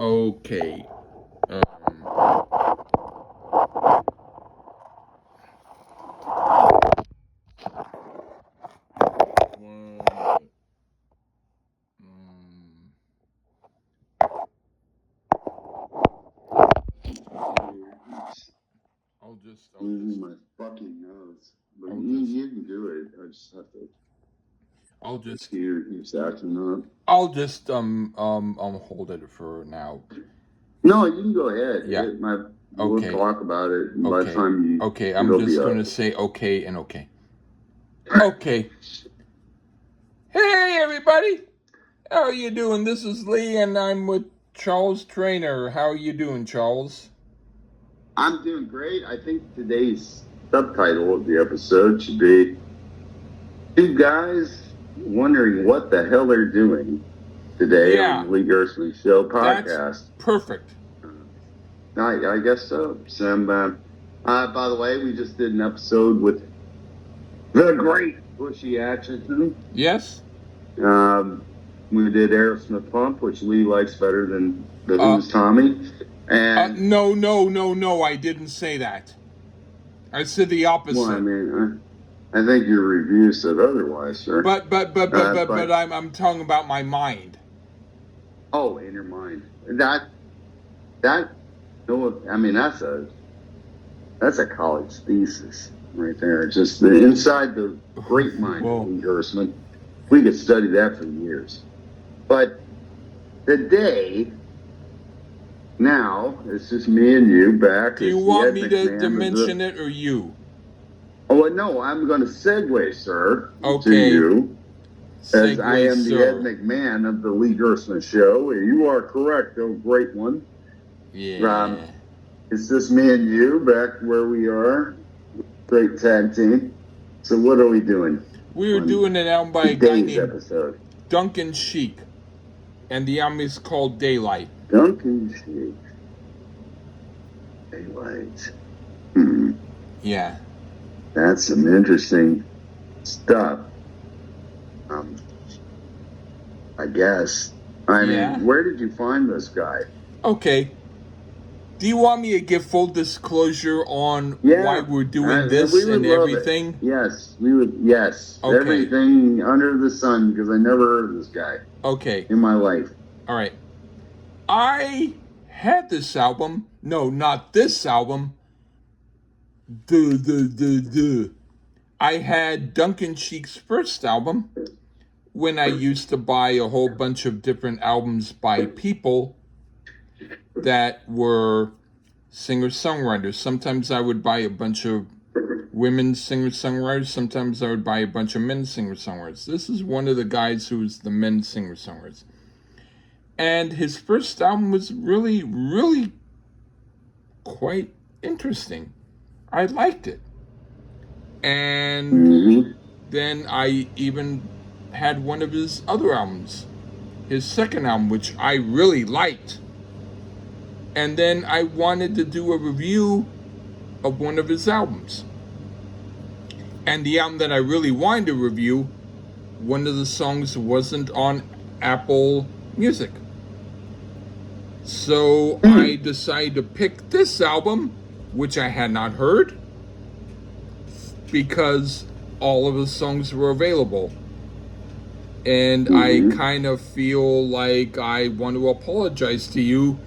Okay. Um, one, um, I'll Losing just, my fucking nose. But I'll you, just, you can do it. I just have to I'll just, see your acting up. hold it for now. No, you can go ahead. Yeah. We'll Okay. talk about it, and by the Okay. time Okay. I'm it'll be just up. gonna say okay and okay. Okay. Hey, everybody. How are you doing? This is Lee, and I'm with Charles Traynor. How are you doing, Charles? I'm doing great. I think today's subtitle of the episode should be two guys wondering what the hell they're doing today on Yeah, the Lee Gersley Show that's podcast. perfect. I guess so. By the way, we just did an episode with the great Bushy Atchison. Yes? We did Aerosmith Pump, which Lee likes better than the Uh, Who's Tommy. And no, I didn't say that. I said the opposite. well, I mean, I think your review said otherwise, sir. But I'm talking about my mind. Oh, in your mind, that no, I mean that's a college thesis right there. Just the inside the great mind Well, of Lee Gerstmann. We could study that for years. But today, now it's just me and you back. Do you want me to mention it or you? Oh no, I'm going to segue, sir, to Okay. you. As I Segue, am the sir. Ed McMahon of the Lee Gerstmann Show. You are correct, oh great one. Yeah. It's just me and you back where we are. Great tag team. So what are we doing? We're doing an album by a guy Today's named episode. Duncan Sheik. And the album is called Daylight. Duncan Sheik. Daylight. Yeah. That's some interesting stuff. I guess. I mean, where did you find this guy? Okay. Do you want me to give full disclosure on why we're doing this we would and love everything? It. Yes, we would. Yes, Okay. Everything under the sun, because I never heard of this guy. Okay. In my life. All right. I had this album. No, not this album. I had Duncan Sheik's first album when I used to buy a whole bunch of different albums by people that were singer-songwriters. Sometimes I would buy a bunch of women singer-songwriters. Sometimes I would buy a bunch of men singer-songwriters. This is one of the guys who's the men singer-songwriters. And his first album was really, really quite interesting. I liked it. And then I even had one of his other albums, his second album, which I really liked. And then I wanted to do a review of one of his albums. And the album that I really wanted to review, one of the songs wasn't on Apple Music. So I decided to pick this album, which I had not heard, because all of the songs were available. And I kind of feel like I want to apologize to you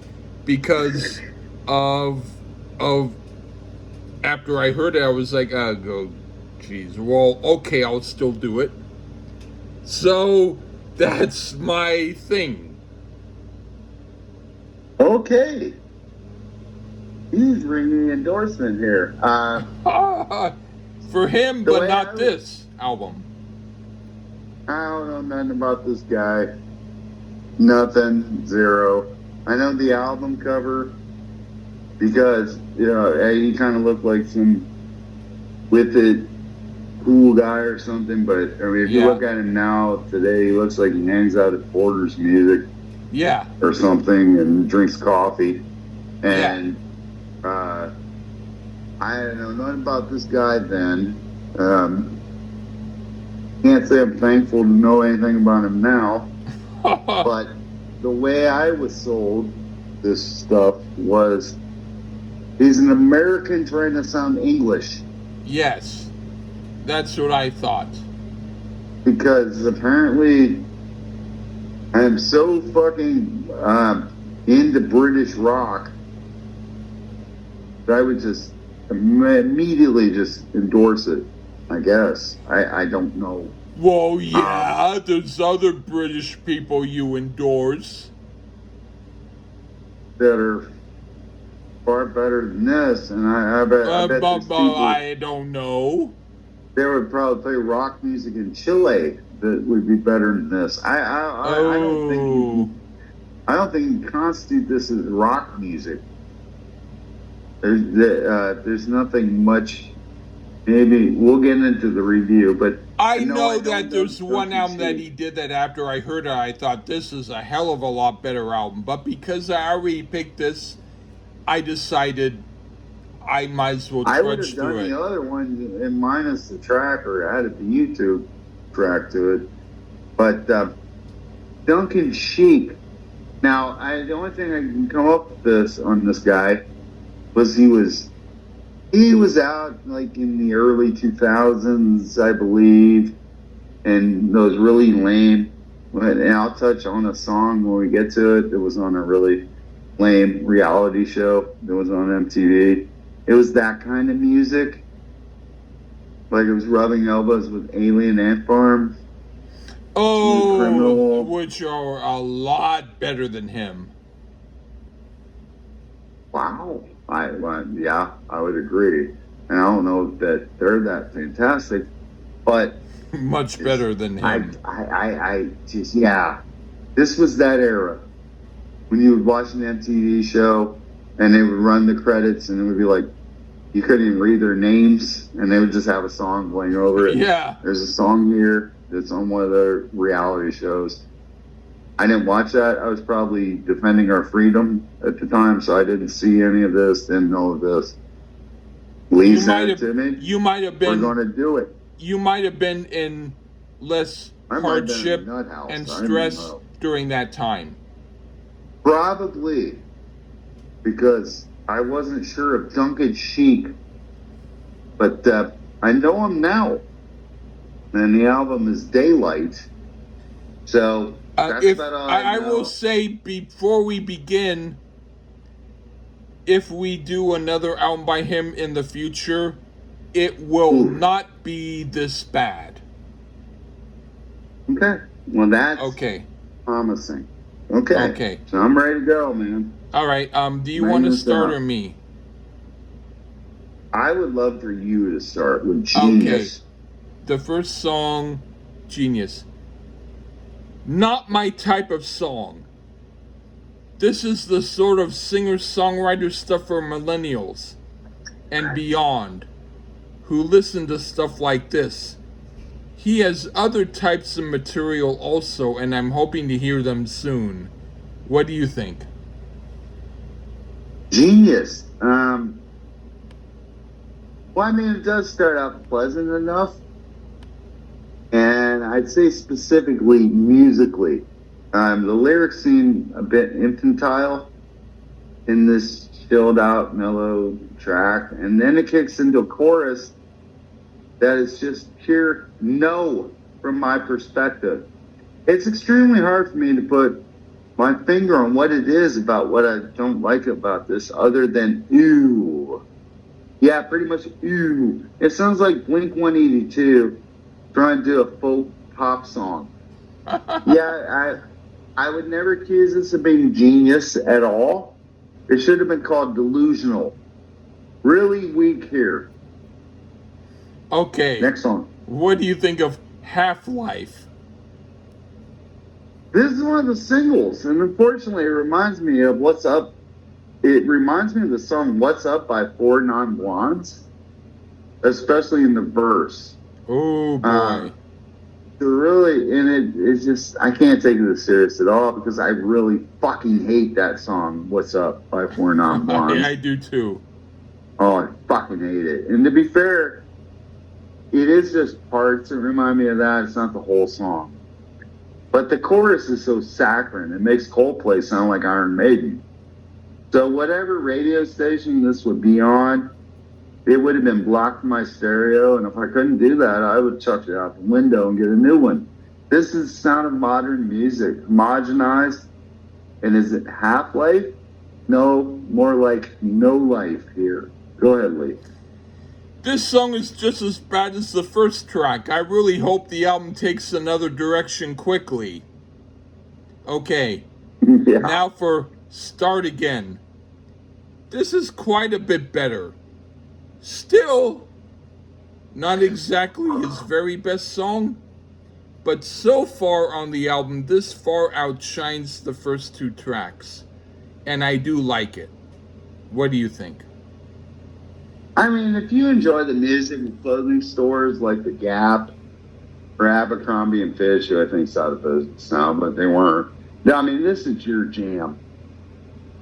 because of after I heard it, I was like, oh, geez, well, okay, I'll still do it. So that's my thing. Okay. He's ringing endorsement here. For him, but not this album. I don't know nothing about this guy. Nothing. Zero. I know the album cover because, he kind of looked like some with it cool guy or something, but I mean, if you look at him now, today, he looks like he hangs out at Porter's Music. Yeah. Or something and drinks coffee. And I don't know nothing about this guy then. Can't say I'm thankful to know anything about him now. But the way I was sold this stuff was he's an American trying to sound English. Yes, that's what I thought. Because apparently I'm so fucking into British rock that I would just immediately just endorse it. I guess. I don't know. Well, yeah, there's other British people you endorse That are far better than this, and I bet there's people I don't know. they would probably play rock music in Chile that would be better than this. I don't think I don't think you can constitute this as rock music. There's nothing much. Maybe we'll get into the review, but I know that there's one album that he did that after I heard it, I thought this is a hell of a lot better album. But because I already picked this, I decided I might as well trudge through it. The other one and minus the track or added the YouTube track to it. But Duncan Sheik. Now, the only thing I can come up with on this guy was he was out like in the early 2000s, I believe, and those really lame. And I'll touch on a song when we get to it. It was on a really lame reality show that was on MTV. It was that kind of music, like it was rubbing elbows with Alien Ant Farm. Oh, which are a lot better than him. Wow. Yeah, I would agree. And I don't know that they're that fantastic, but much better than him. I just, yeah. This was that era when you would watch an MTV show and they would run the credits and it would be like, you couldn't even read their names and they would just have a song playing over it. Yeah. There's a song here that's on one of their reality shows. I didn't watch that. I was probably defending our freedom at the time, so I didn't see any of this, didn't know of this. Lee said it to me. You might have been. We're going to do it. You might have been in less hardship and stress during that time. Probably. Because I wasn't sure of Duncan Sheik. But I know him now. And the album is Daylight. So... I will say before we begin, if we do another album by him in the future, it will not be this bad. Okay. Well, that's promising. Okay. So I'm ready to go, man. All right. Do you want to start or me? I would love for you to start with Genius. Okay. The first song, Genius. Not my type of song. This is the sort of singer-songwriter stuff for millennials and beyond who listen to stuff like this. He has other types of material also, and I'm hoping to hear them soon. What do you think? Genius. Well, I mean, it does start out pleasant enough. And I'd say specifically musically. The lyrics seem a bit infantile in this chilled out, mellow track. And then it kicks into a chorus that is just pure no from my perspective. It's extremely hard for me to put my finger on what it is about what I don't like about this other than ew. Yeah, pretty much ew. It sounds like Blink 182 trying to do a folk pop song. Yeah, I would never accuse this of being genius at all. It should have been called delusional. Really weak here. Okay. Next song. What do you think of Half-Life? This is one of the singles, and unfortunately it reminds me of What's Up. It reminds me of the song What's Up by Four Non Blondes, especially in the verse. Oh boy. Really, and it's just, I can't take it as serious at all because I really fucking hate that song, What's Up by Four Non Blondes. I do too. Oh, I fucking hate it. And to be fair, it is just parts that remind me of that. It's not the whole song. But the chorus is so saccharine. It makes Coldplay sound like Iron Maiden. So whatever radio station this would be on, it would have been blocked from my stereo. And if I couldn't do that, I would chuck it out the window and get a new one. This is the sound of modern music, homogenized. And is it half-life? No, more like no life here. Go ahead, Lee. This song is just as bad as the first track. I really hope the album takes another direction quickly. Okay, Yeah. now for Start Again. This is quite a bit better. Still, not exactly his very best song, but so far on the album, this far outshines the first two tracks. And I do like it. What do you think? I mean, if you enjoy the music in clothing stores like The Gap or Abercrombie and Fitch, who I think saw the business now, but they weren't. No, I mean, this is your jam.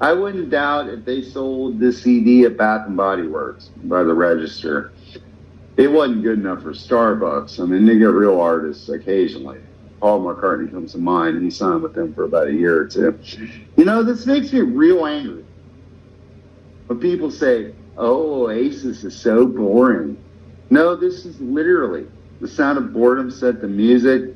I wouldn't doubt if they sold this CD at Bath and Body Works by the register. It wasn't good enough for Starbucks. I mean, they get real artists occasionally. Paul McCartney comes to mind. He signed with them for about a year or two. You know, this makes me real angry when people say, "Oh, Oasis is so boring." No, this is literally the sound of boredom set to music.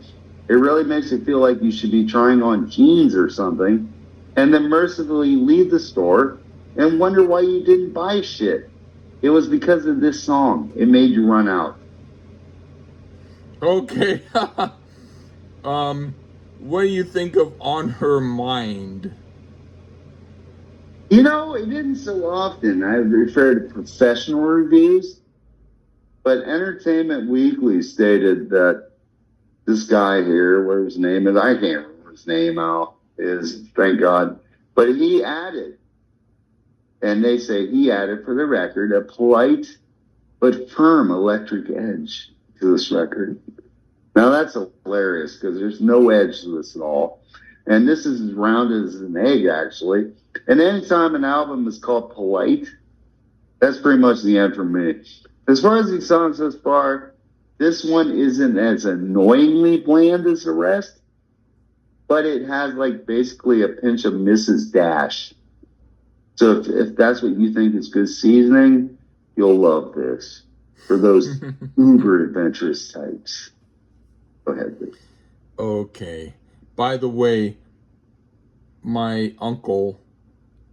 It really makes it feel like you should be trying on jeans or something, and then mercifully leave the store and wonder why you didn't buy shit. It was because of this song. It made you run out. Okay. What do you think of On Her Mind? You know, it isn't so often I refer to professional reviews, but Entertainment Weekly stated that this guy here, where his name is, I can't remember his name out, is, thank God, but he added, and they say he added for the record, a polite but firm electric edge to this record. Now that's hilarious because there's no edge to this at all. And this is as rounded as an egg, actually. And anytime an album is called polite, that's pretty much the end for me. As far as these songs thus far, this one isn't as annoyingly bland as the rest, but it has like basically a pinch of Mrs. Dash. So if that's what you think is good seasoning, you'll love this for those uber adventurous types. Go ahead, please. Okay. By the way, my uncle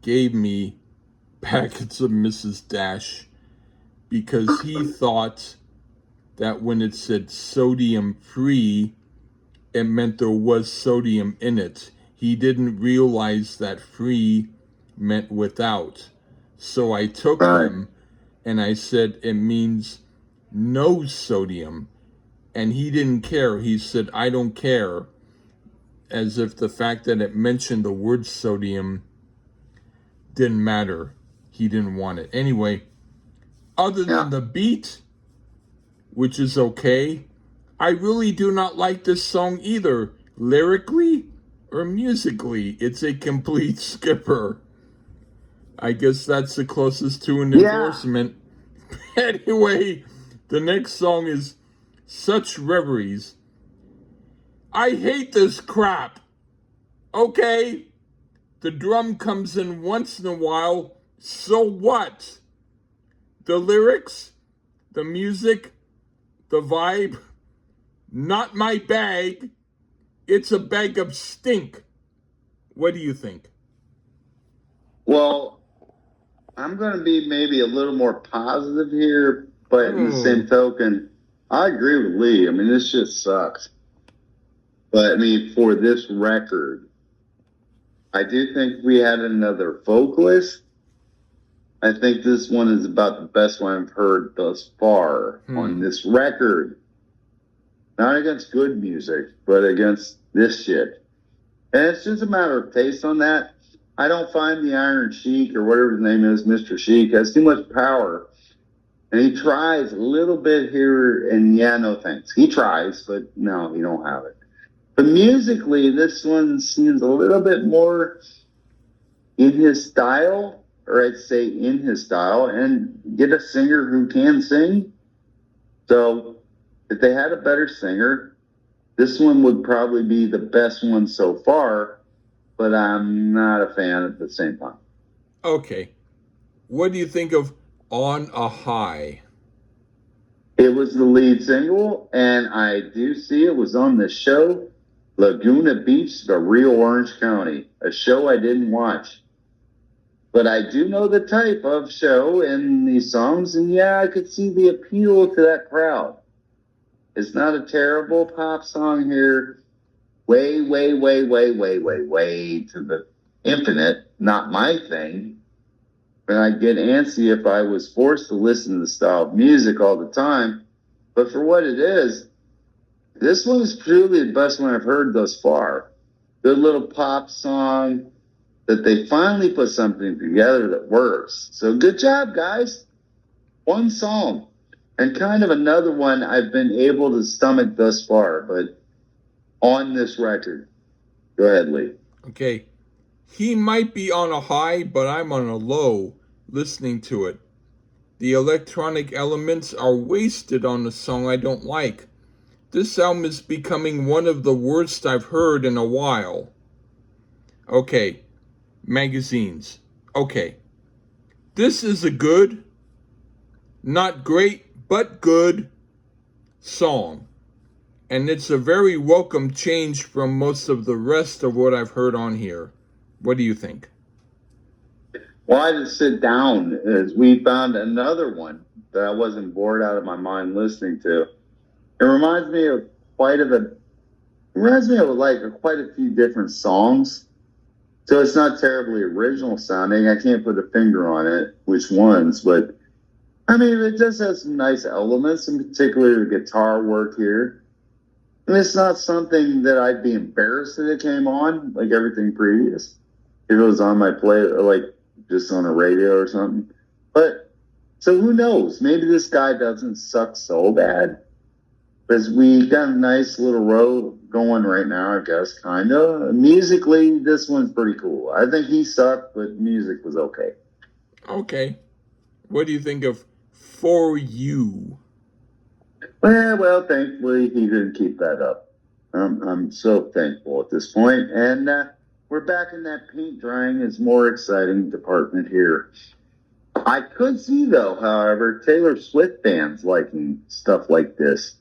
gave me packets of Mrs. Dash because he thought that when it said sodium free, it meant there was sodium in it. He didn't realize that free meant without. So I took them and I said it means no sodium. And he didn't care. He said, I don't care. As if the fact that it mentioned the word sodium didn't matter. He didn't want it. Anyway, other than the beat, which is okay, I really do not like this song either. Lyrically or musically, it's a complete skipper. I guess that's the closest to an endorsement. Anyway, the next song is Such Reveries. I hate this crap. Okay, the drum comes in once in a while, so what? The lyrics, the music, the vibe, not my bag. It's a bag of stink. What do you think? Well, I'm going to be maybe a little more positive here, but in the same token, I agree with Lee. I mean, this just sucks. But I mean, for this record, I do think we had another vocalist. I think this one is about the best one I've heard thus far on this record. Not against good music, but against this shit. And it's just a matter of taste on that. I don't find the Iron Sheik or whatever his name is, Mr. Sheik, has too much power. And he tries a little bit here, and yeah, no thanks. He tries, but no, he don't have it. But musically, this one seems a little bit more in his style, or I'd say in his style, and get a singer who can sing. So if they had a better singer, this one would probably be the best one so far, but I'm not a fan at the same time. Okay. What do you think of On a High? It was the lead single, and I do see it was on the show Laguna Beach, the Real Orange County, a show I didn't watch. But I do know the type of show and these songs, and yeah, I could see the appeal to that crowd. It's not a terrible pop song here. Way, way, way, way, way, way, way to the infinite. Not my thing. And I'd get antsy if I was forced to listen to the style of music all the time. But for what it is, this one is truly the best one I've heard thus far. Good little pop song that they finally put something together that works. So good job, guys. One song. And kind of another one I've been able to stomach thus far, but on this record. Go ahead, Lee. Okay. He might be on a high, but I'm on a low listening to it. The electronic elements are wasted on a song I don't like. This album is becoming one of the worst I've heard in a while. Okay, magazines. Okay, this is a good, not great, but good song. And it's a very welcome change from most of the rest of what I've heard on here. What do you think? Why to sit down as we found another one that I wasn't bored out of my mind listening to. It reminds me of quite a few different songs. So it's not terribly original sounding. I can't put a finger on it, which ones, but I mean, it does have some nice elements, in particular the guitar work here. And it's not something that I'd be embarrassed that it came on, like everything previous. If it was on my play, or like just on a radio or something. But so who knows? Maybe this guy doesn't suck so bad. Because we got a nice little row going right now, I guess, kind of. Musically, this one's pretty cool. I think he sucked, but music was okay. Okay. What do you think of For You? Well, thankfully, he didn't keep that up. I'm so thankful at this point. And we're back in that paint drying is more exciting department here. I could see, though, however, Taylor Swift fans liking stuff like this.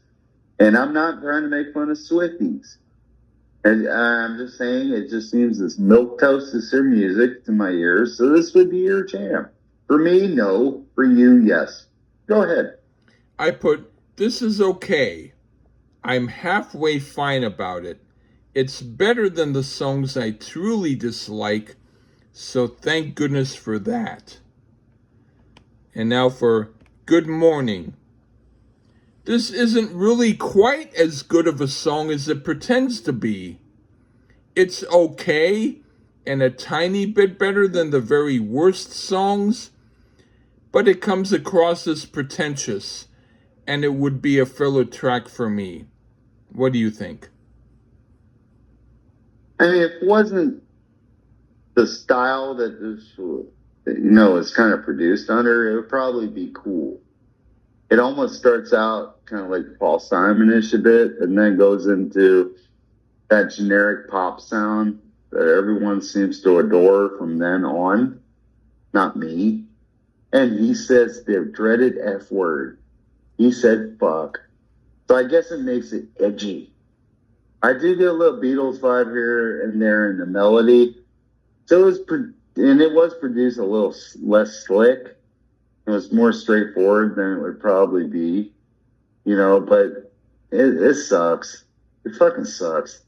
And I'm not trying to make fun of Swifties. And I'm just saying it just seems this milquetoast is their music to my ears. So this would be your jam. For me, no. For you, yes. Go ahead. I put, this is okay. I'm halfway fine about it. It's better than the songs I truly dislike, so thank goodness for that. And now for Good Morning. This isn't really quite as good of a song as it pretends to be. It's okay and a tiny bit better than the very worst songs, but it comes across as pretentious, and it would be a filler track for me. What do you think? I mean, if it wasn't the style that is kind of produced under, it would probably be cool. It almost starts out kind of like Paul Simon-ish a bit, and then goes into that generic pop sound that everyone seems to adore from then on. Not me. And he says the dreaded F word. He said fuck. So I guess it makes it edgy. I do get a little Beatles vibe here and there in the melody. So it was produced a little less slick. It was more straightforward than it would probably be, but it sucks. It fucking sucks.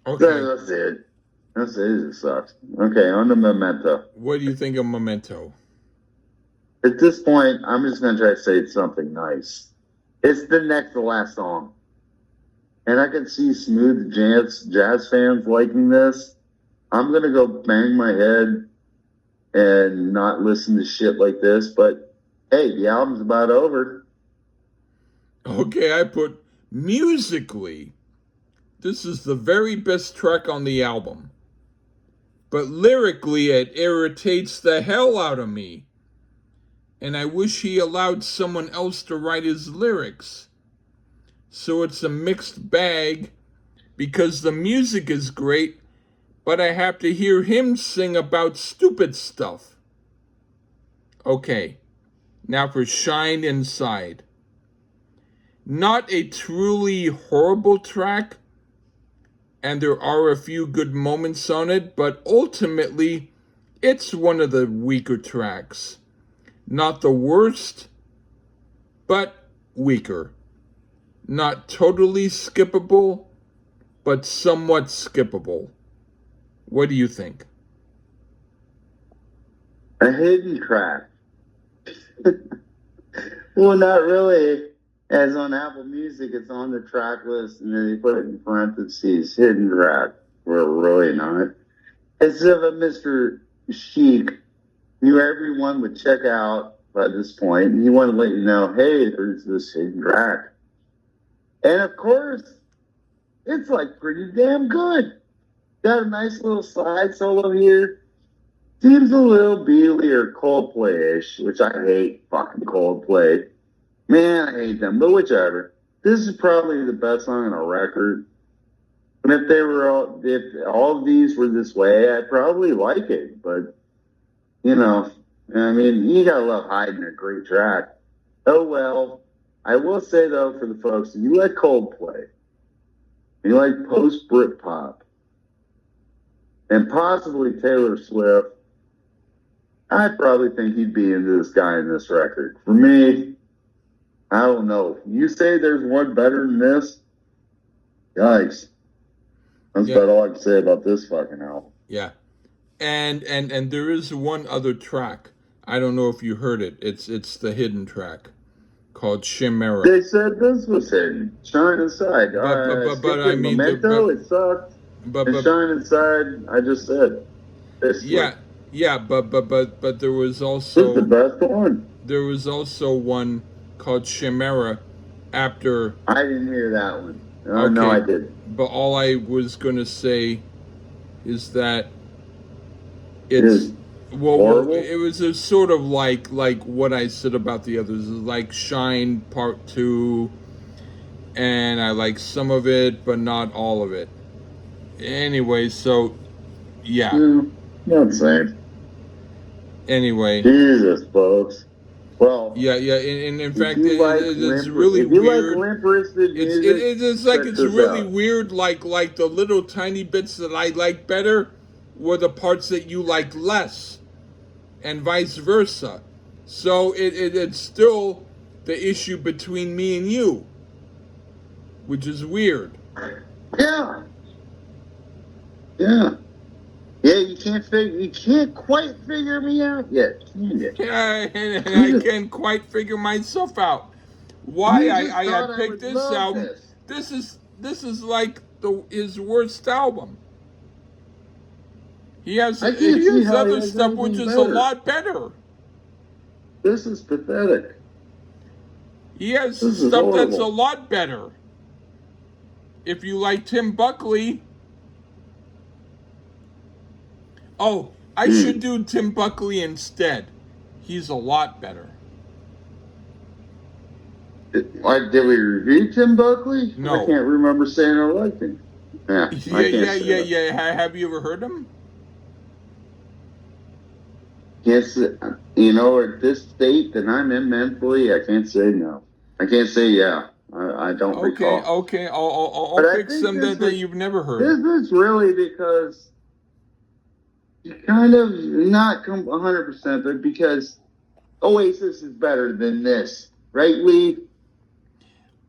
Okay. That's it. That's it. It sucks. Okay, on to Memento. What do you think of Memento? At this point, I'm just going to try to say something nice. It's the next to last song. And I can see smooth jazz fans liking this. I'm going to go bang my head and not listen to shit like this. But, hey, the album's about over. Okay, I put musically, this is the very best track on the album. But lyrically, it irritates the hell out of me. And I wish he allowed someone else to write his lyrics. So it's a mixed bag because the music is great, but I have to hear him sing about stupid stuff. Okay, now for Shine Inside. Not a truly horrible track, and there are a few good moments on it, but ultimately, it's one of the weaker tracks. Not the worst, but weaker. Not totally skippable, but somewhat skippable. What do you think? A hidden track. Well, not really. As on Apple Music, it's on the track list, and then they put it in parentheses, hidden track. Well, really not. It's of a Mr. Sheik, who everyone would check out by this point, and he wanted to let you know, hey, there's this hidden track. And of course, it's like pretty damn good. Got a nice little slide solo here. Seems a little Beatley or Coldplay-ish, which I hate fucking Coldplay. Man, I hate them, but whichever. This is probably the best song on a record. And if all of these were this way, I'd probably like it. But, you know, I mean, you gotta love hiding a great track. Oh well. I will say though, for the folks, if you like Coldplay, you like post Britpop, and possibly Taylor Swift, I probably think you'd be into this guy in this record. For me, I don't know. You say there's one better than this? Yikes. That's about all I can say about this fucking album. Yeah. And there is one other track. I don't know if you heard it. It's the hidden track called Chimera. They said this was hidden. Shine Inside. But I mean, Memento, it sucked. And Shine Inside, I just said. Yeah, but there was also the best one. There was also one called Chimera after. I didn't hear that one. No, I didn't. But all I was gonna say is that it's horrible? It was a sort of like what I said about the others, like Shine Part 2, and I like some of it, but not all of it. Anyway, so yeah. Not same. Anyway. Jesus, folks. Well, yeah, and in fact, it's really weird. Like limp-wristed music, it's like it's really weird. Like the little tiny bits that I like better were the parts that you like less, and vice versa. So it's still the issue between me and you, which is weird. Yeah. Yeah, you can't quite figure me out yet, can you? Yeah, and I can't quite figure myself out. Why I picked this album. This is like his worst album. He has other stuff which is a lot better. This is pathetic. He has stuff that's a lot better. If you like Tim Buckley. Oh, I should do Tim Buckley instead. He's a lot better. Did we review Tim Buckley? No. I can't remember saying I liked him. Yeah. Have you ever heard him? Yes, you know, at this state that I'm in mentally, I can't say no. I can't say yeah. I don't recall. Okay. I'll pick some that you've never heard. This is really because you kind of not 100%, but because Oasis is better than this, right, Lee?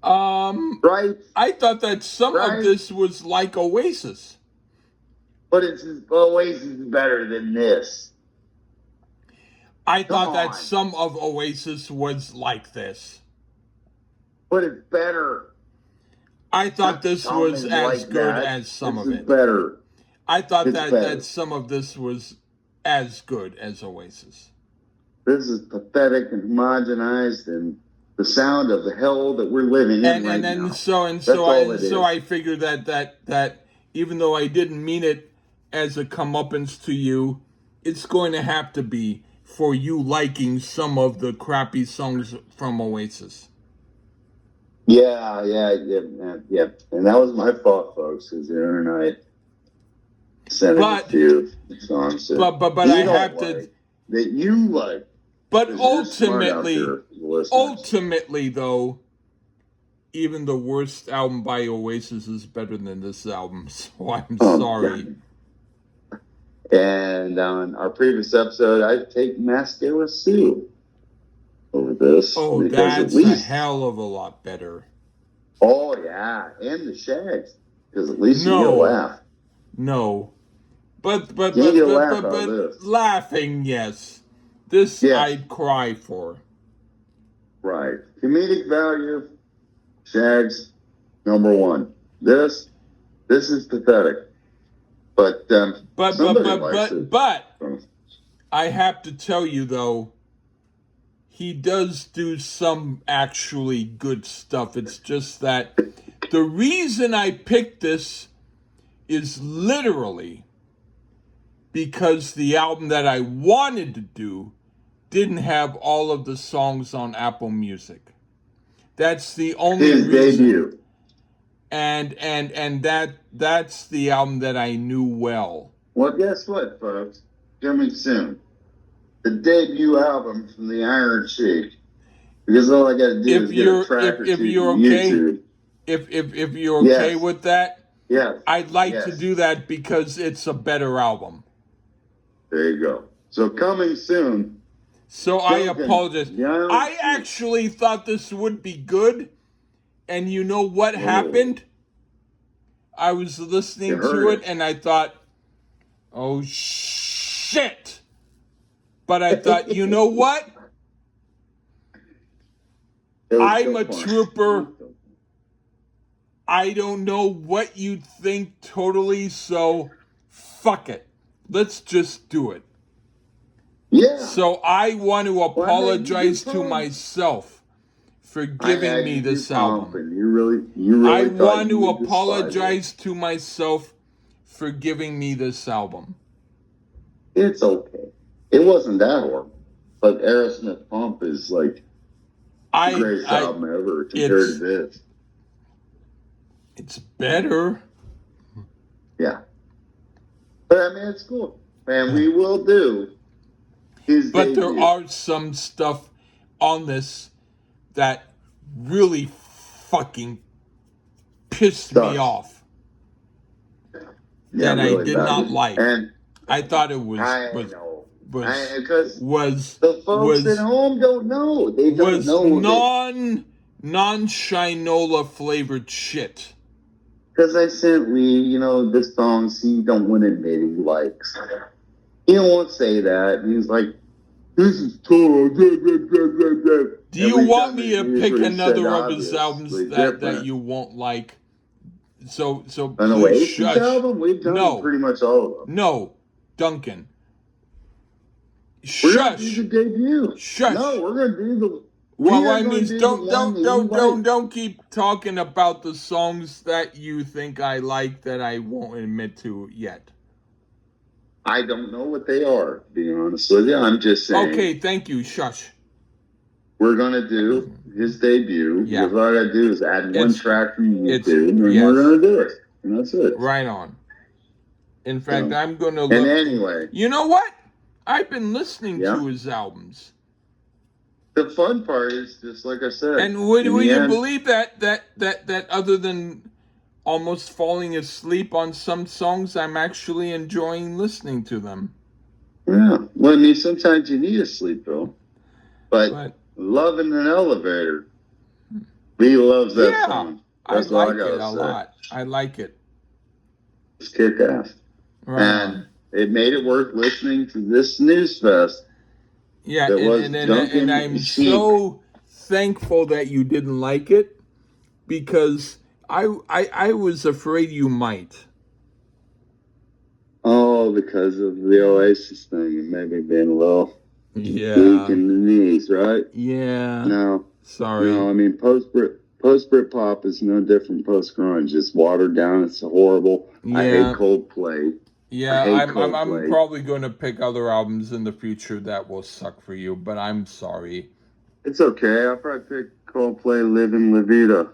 Right? I thought that some of this was like Oasis. But Oasis is better than this. I thought that some of Oasis was like this. But it's better. I thought this was as good as some of it. Better. I thought that some of this was as good as Oasis. This is pathetic and homogenized, and the sound of the hell that we're living in right now. So I figured that even though I didn't mean it as a comeuppance to you, it's going to have to be for you liking some of the crappy songs from Oasis. Yeah. And that was my fault, folks, because the other night sent him a But few songs that but you I don't have like, to. that you like, But because you're smart out there, listeners. ultimately, though, even the worst album by Oasis is better than this album. So I'm sorry. And on our previous episode, I'd take Mascara Sue over this. Oh, because that's at least, a hell of a lot better. Oh, yeah. And the Shags. Because at least you get a laugh. No. But You get a laugh out of this. laughing, yes. This Yes. I'd cry for. Right. Comedic value, Shags, number one. This is pathetic. But I have to tell you though, he does do some actually good stuff. It's just that the reason I picked this is literally because the album that I wanted to do didn't have all of the songs on Apple Music. That's the only his reason. Debut. And that's the album that I knew well. Well, guess what, folks? Coming soon. The debut album from the Iron Sheik. Because all I got to do is get a track or two from YouTube. If you're okay with that, I'd like to do that because it's a better album. There you go. So coming soon. So I apologize. I actually thought this would be good, and you know what happened? I was listening to it and I thought, oh shit. But I thought, you know what? I'm a trooper. I don't know what you think totally, so fuck it. Let's just do it. Yeah. So I want to apologize to myself for giving me this album. You really I want to apologize to myself for giving me this album. It's okay. It wasn't that horrible. But Aerosmith Pump is like the greatest album ever compared to this. It's better. Yeah. But I mean, it's cool. And we will do his debut. There are some stuff on this that really fucking pissed me off. That I did not like. And I thought it was the folks at home don't know. They don't know. Non-Shinola flavored shit. Because I sent Lee, the songs he don't want to admit he likes. He won't say that. He's like, this is total. Do you want me to pick another of his albums that you won't like? So please shush. Album? We've done pretty much all of them. No, Duncan. We're gonna do the debut. Shush. No, we're gonna do the. Well, I mean, don't keep talking about the songs that you think I like that I won't admit to yet. I don't know what they are, to be honest with you. I'm just saying. Okay, thank you. Shush. We're gonna do his debut. Yeah. Because all I gotta do is add one track from YouTube, and we're gonna do it. And that's it. Right on. In fact, I'm gonna look. And anyway. You know what? I've been listening to his albums. The fun part is just like I said. And would you believe that other than almost falling asleep on some songs, I'm actually enjoying listening to them. Yeah. Well, I mean, sometimes you need to sleep, though. But Love in an Elevator. Lee loves that song. That's I like it a lot. I like it. It's kick ass. Right. And it made it worth listening to this snooze fest. Yeah, and I'm so thankful that you didn't like it because I was afraid you might. Oh, because of the Oasis thing and maybe being a little weak in the knees, right? Yeah. No. Sorry. No, I mean, post-Brit pop is no different post-grunge. It's watered down. It's horrible. Yeah. I hate Coldplay. Yeah, I'm probably going to pick other albums in the future that will suck for you, but I'm sorry. It's okay. I'll probably pick Coldplay, Live in La Vida.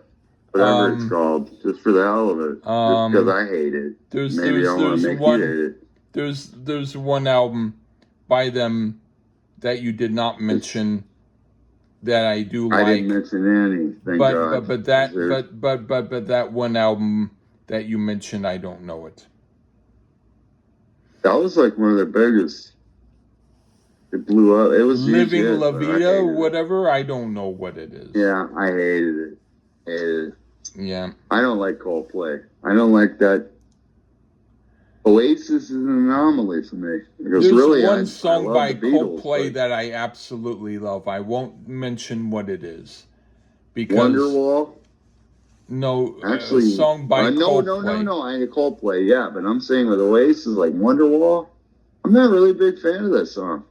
whatever it's called, just for the hell of it, just because I hate it. Maybe I want to make you hate it. There's one album by them that you did not mention that I do like. I didn't mention any, thank God. But that one album that you mentioned, I don't know it. That was like one of the biggest. It blew up. It was Living huge, La Vida, whatever. I don't know what it is. Yeah, I hated it. Hated it. Yeah. I don't like Coldplay. I don't like that. Oasis is an anomaly for me. Because There's really, one song by Beatles, Coldplay that I absolutely love. I won't mention what it is because Wonderwall. No, actually, a song by Coldplay. No. I ain't Coldplay. Yeah, but I'm saying with Oasis, like Wonderwall. I'm not really a big fan of that song.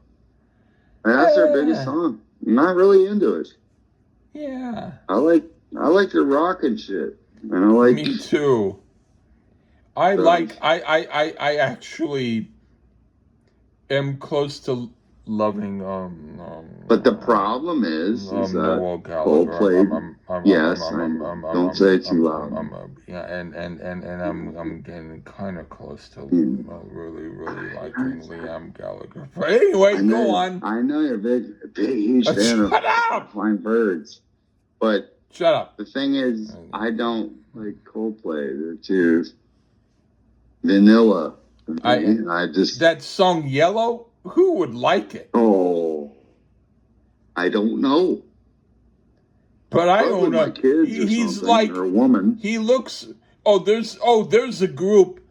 And that's their biggest song. I'm not really into it. Yeah. I like the rock and shit. And I like. Me too. I actually am close to loving but the problem is that Coldplay. Yes, don't say it too loud. Yeah, and I'm getting kind of close to really liking Liam Gallagher. But anyway, go on. I know you're a big huge fan of Flying Birds, but shut up. The thing is, I don't like Coldplay. They're too vanilla. I just that song Yellow. Who would like it? Oh, I don't know. But I don't know. He's like or a woman. He looks. There's a group.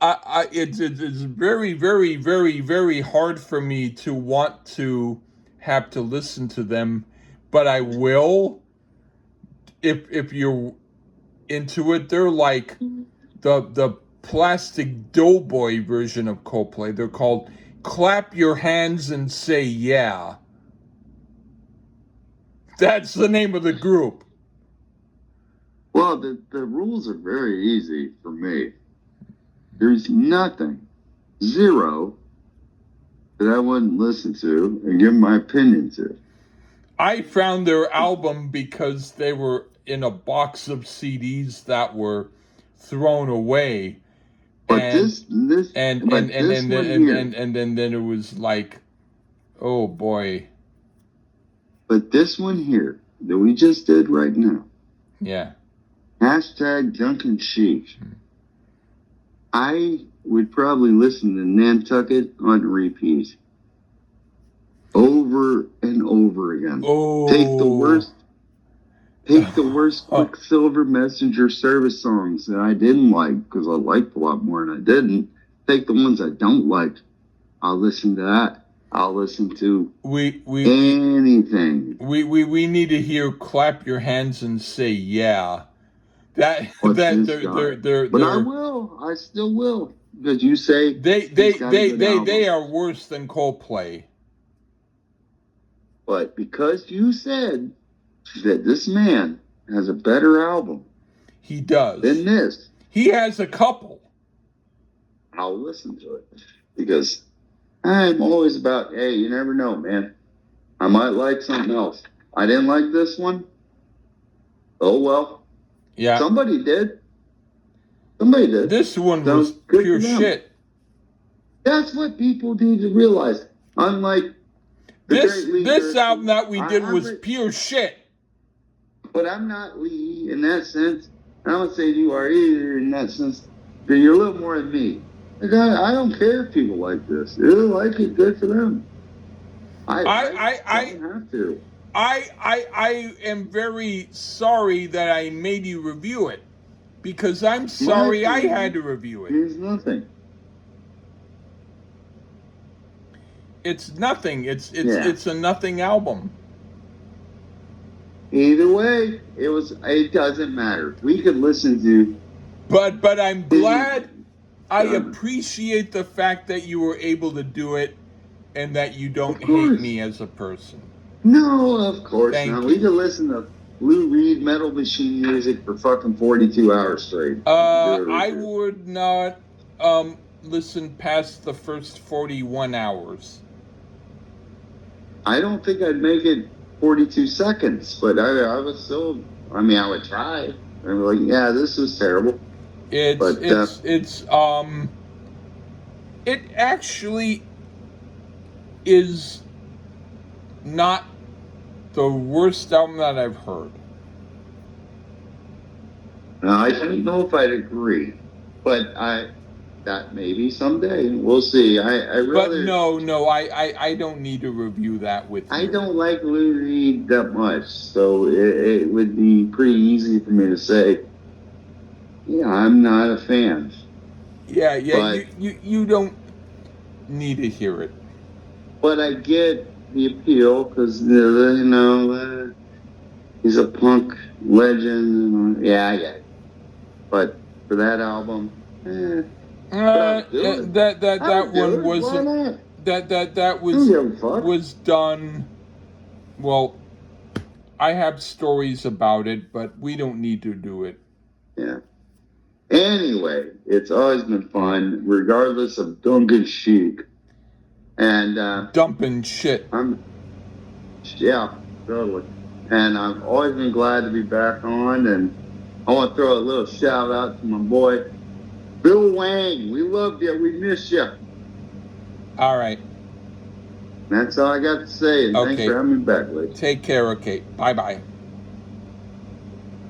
It's very hard for me to want to have to listen to them, but I will. If you're into it, they're like the Plastic Doughboy version of Coldplay. They're called Clap Your Hands and Say Yeah. That's the name of the group. Well, the rules are very easy for me. There's nothing, zero, that I wouldn't listen to and give my opinion to. I found their album because they were in a box of CDs that were thrown away. But then it was like, oh boy. But this one here that we just did right now. Yeah. Hashtag Duncan Sheik. I would probably listen to Nantucket on repeat. Over and over again. Oh. Take the worst Quicksilver Messenger service songs that I didn't like, because I liked a lot more than I didn't. Take the ones I don't like. I'll listen to that. I'll listen to anything. We need to hear Clap Your Hands and Say Yeah. But I will. I still will. Because you say they are worse than Coldplay. But because you said that this man has a better album. He does. Than this. He has a couple. I'll listen to it. Because I'm always about, hey, you never know, man. I might like something else. I didn't like this one. Oh, well. Yeah. Somebody did. This one was pure shit. That's what people need to realize. Unlike this album that we did was pure shit. But I'm not Lee in that sense. I don't say you are either in that sense. But you're a little more than me. Like, I don't care if people like this. If they like it, good for them. I don't have to. I am very sorry that I made you review it, because I'm sorry I had to review it. Here's nothing. It's nothing. It's a nothing album. Either way, it doesn't matter. We could listen to. But I'm glad. I appreciate the fact that you were able to do it, and that you don't hate me as a person. No, of course not. We could listen to Lou Reed Metal Machine music for fucking 42 hours straight. I would not listen past the first 41 hours. I don't think I'd make it 42 seconds, but I would still I mean, I would try. I'd be like, yeah, this is terrible. It actually is not the worst album that I've heard. I don't know if I'd agree, but that maybe someday we'll see. I really. But no, I don't need to review that with you. I don't like Lou Reed that much, so it would be pretty easy for me to say, yeah, I'm not a fan. Yeah, But you don't need to hear it. But I get the appeal because he's a punk legend. Yeah, I get it. But for that album, That one wasn't. That was done. Well, I have stories about it, but we don't need to do it. Yeah. Anyway, it's always been fun, regardless of Duncan Sheik. And dumping shit. Yeah, totally. And I've always been glad to be back on. And I want to throw a little shout out to my boy, Bill Wang. We loved you. We miss you. All right. That's all I got to say. And thanks for having me back, ladies. Take care, okay. Bye-bye.